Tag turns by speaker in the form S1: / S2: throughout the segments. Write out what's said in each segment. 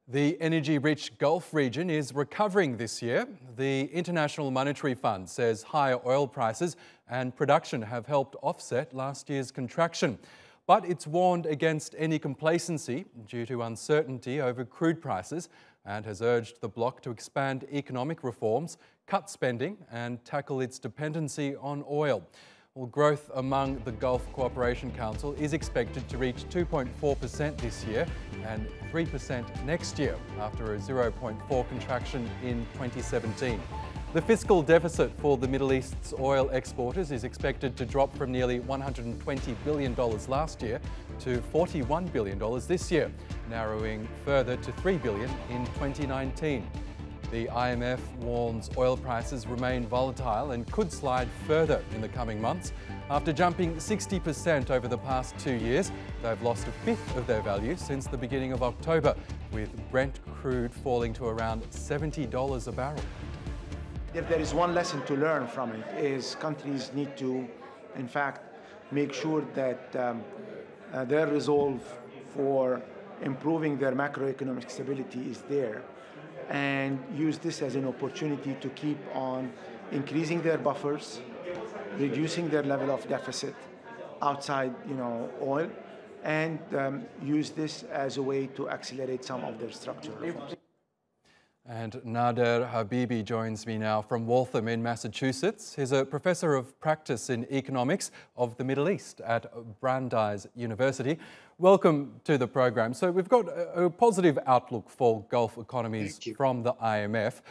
S1: The energy-rich Gulf region is recovering this year. The International Monetary Fund says higher oil prices and production have helped offset last year's contraction. But it's warned against any complacency due to uncertainty over crude prices and has urged the bloc to expand economic reforms, cut spending and tackle its dependency on oil. Well, growth among the Gulf Cooperation Council is expected to reach 2.4% this year and 3% next year after a 0.4 contraction in 2017. The fiscal deficit for the Middle East's oil exporters is expected to drop from nearly $120 billion last year to $41 billion this year, narrowing further to $3 billion in 2019. The IMF warns oil prices remain volatile and could slide further in the coming months. After jumping 60% over the past 2 years, they've lost a fifth of their value since the beginning of October, with Brent crude falling to around $70 a barrel.
S2: If there is one lesson to learn from it, is countries need to, in fact, make sure that their resolve for improving their macroeconomic stability is there, and use this as an opportunity to keep on increasing their buffers, reducing their level of deficit outside, oil, and use this as a way to accelerate some of their structural reforms.
S1: And Nader Habibi joins me now from Waltham in Massachusetts. He's a professor of practice in economics of the Middle East at Brandeis University. Welcome to the program. So we've got a positive outlook for Gulf economies from the IMF.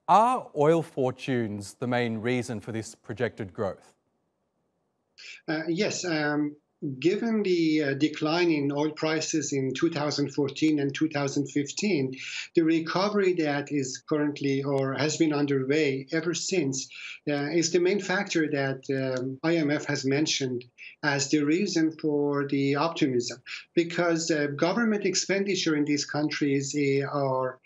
S1: Are oil fortunes the main reason for this projected growth?
S3: Yes. Given the decline in oil prices in 2014 and 2015, the recovery that is currently or has been underway ever since is the main factor that IMF has mentioned as the reason for the optimism, because government expenditure in these countries are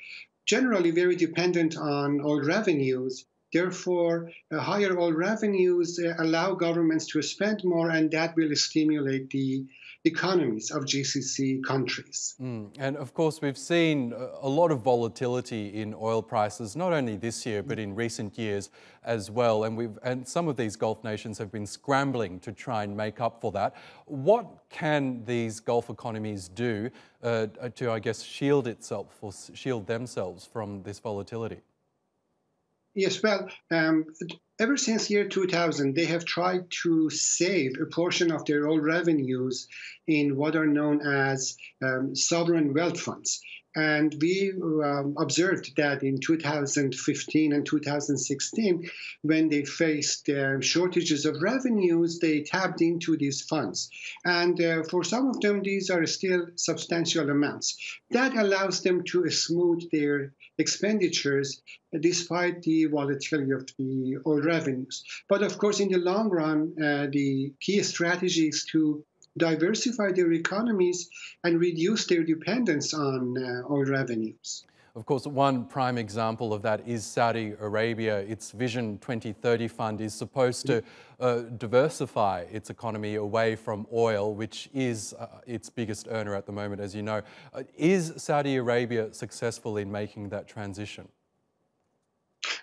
S3: generally very dependent on oil revenues. Therefore, higher oil revenues allow governments to spend more, and that will stimulate the economies of GCC countries.
S1: And of course, we've seen a lot of volatility in oil prices, not only this year, but in recent years as well. And some of these Gulf nations have been scrambling to try and make up for that. What can these Gulf economies do to, I guess, shield themselves from this volatility?
S3: Yes, well, ever since year 2000, they have tried to save a portion of their oil revenues in what are known as sovereign wealth funds. And we observed that in 2015 and 2016, when they faced shortages of revenues, they tapped into these funds. And for some of them, these are still substantial amounts. That allows them to smooth their expenditures despite the volatility of the oil revenues. But of course, in the long run, the key strategy is to diversify their economies and reduce their dependence on oil revenues.
S1: Of course, one prime example of that is Saudi Arabia. Its Vision 2030 fund is supposed to diversify its economy away from oil, which is its biggest earner at the moment, as you know. Is Saudi Arabia successful in making that transition?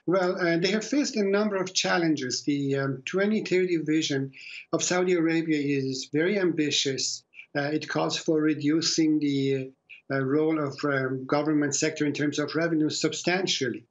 S3: Well, they have faced a number of challenges. The 2030 vision of Saudi Arabia is very ambitious. It calls for reducing the role of government sector in terms of revenue substantially.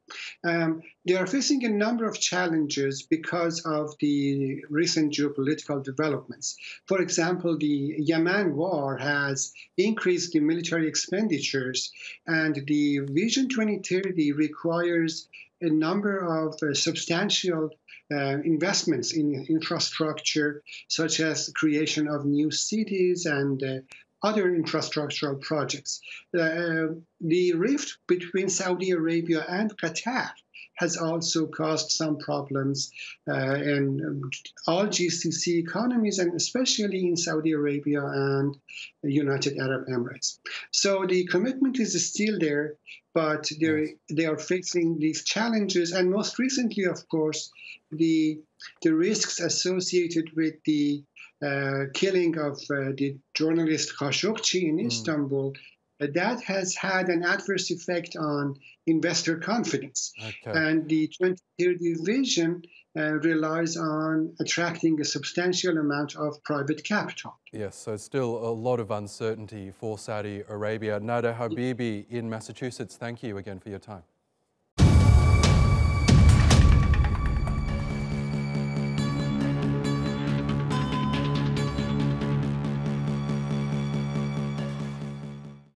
S3: They are facing a number of challenges because of the recent geopolitical developments. For example, the Yemen war has increased the military expenditures, and the Vision 2030 requires a number of substantial investments in infrastructure, such as creation of new cities and other infrastructural projects. The rift between Saudi Arabia and Qatar has also caused some problems in all GCC economies, and especially in Saudi Arabia and the United Arab Emirates. So the commitment is still there, but they are facing these challenges. And most recently, of course, the risks associated with the killing of the journalist Khashoggi in Istanbul that has had an adverse effect on investor confidence.
S1: Okay.
S3: And the 2030 vision relies on attracting a substantial amount of private capital.
S1: Yes, so still a lot of uncertainty for Saudi Arabia. Nader Habibi in Massachusetts, thank you again for your time.